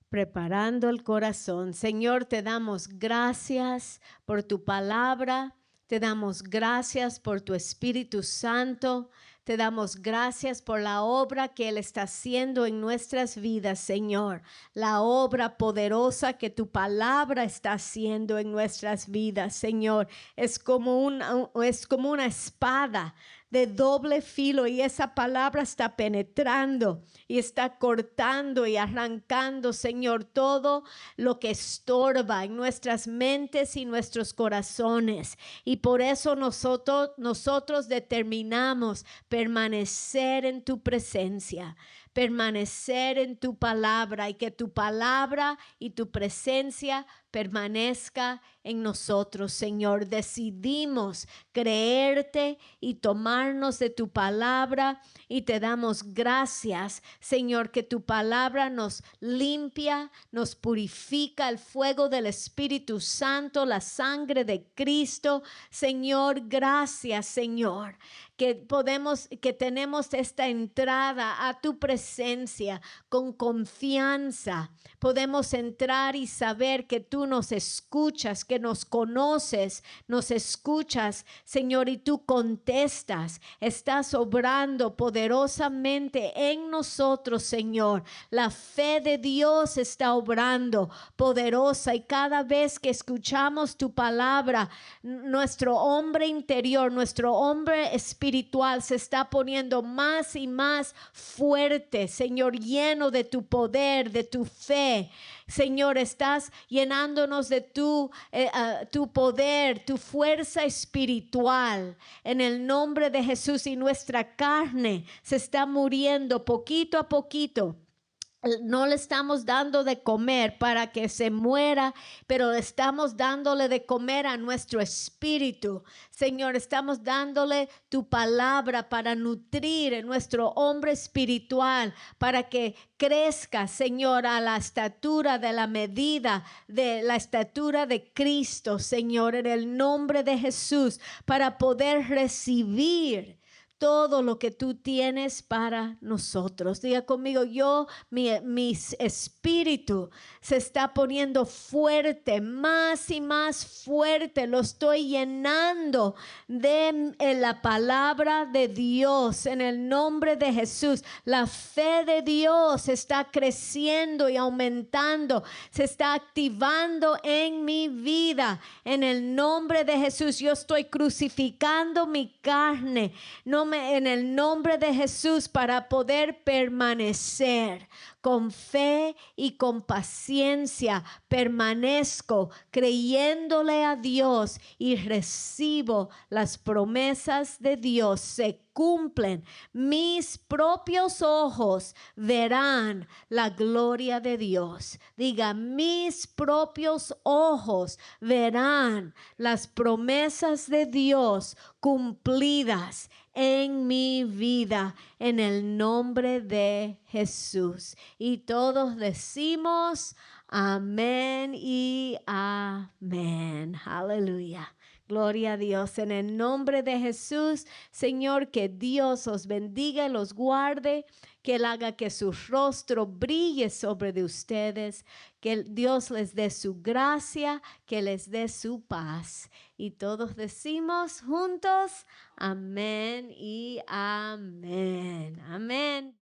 Speaker 1: Preparando el corazón. Señor, te damos gracias por tu palabra. Te damos gracias por tu Espíritu Santo. Te damos gracias por la obra que Él está haciendo en nuestras vidas, Señor. La obra poderosa que tu palabra está haciendo en nuestras vidas, Señor. Es como una espada de doble filo y esa palabra está penetrando y está cortando y arrancando, Señor, todo lo que estorba en nuestras mentes y nuestros corazones. Y por eso nosotros determinamos permanecer en tu presencia, permanecer en tu palabra y que tu palabra y tu presencia permanezca en nosotros, Señor. Decidimos creerte y tomarnos de tu palabra y te damos gracias, Señor, que tu palabra nos limpia, nos purifica, el fuego del Espíritu Santo, la sangre de Cristo. Señor, gracias, Señor, que tenemos esta entrada a tu presencia presencia, con confianza. Podemos entrar y saber que tú nos escuchas, que nos conoces, nos escuchas, Señor, y tú contestas. Estás obrando poderosamente en nosotros, Señor. La fe de Dios está obrando poderosa, y cada vez que escuchamos tu palabra, nuestro hombre interior, nuestro hombre espiritual se está poniendo más y más fuerte, Señor, lleno de tu poder, de tu fe. Señor, estás llenándonos de tu poder, tu fuerza espiritual, en el nombre de Jesús, y nuestra carne se está muriendo poquito a poquito. No le estamos dando de comer para que se muera, pero estamos dándole de comer a nuestro espíritu. Señor, estamos dándole tu palabra para nutrir en nuestro hombre espiritual, para que crezca, Señor, a la estatura de la medida de la estatura de Cristo, Señor, en el nombre de Jesús, para poder recibir todo lo que tú tienes para nosotros. Diga conmigo, mi espíritu se está poniendo fuerte, más y más fuerte. Lo estoy llenando de la palabra de Dios en el nombre de Jesús. La fe de Dios está creciendo y aumentando, se está activando en mi vida en el nombre de Jesús. Yo estoy crucificando mi carne, en el nombre de Jesús, para poder permanecer con fe y con paciencia. Permanezco creyéndole a Dios y recibo las promesas de Dios. Se cumplen. Mis propios ojos verán la gloria de Dios. Diga, mis propios ojos verán las promesas de Dios cumplidas en mi vida, en el nombre de Jesús. Y todos decimos amén y amén. Aleluya. Gloria a Dios. En el nombre de Jesús, Señor, que Dios os bendiga y los guarde, que Él haga que su rostro brille sobre de ustedes, que Dios les dé su gracia, que les dé su paz. Y todos decimos juntos, amén y amén. Amén.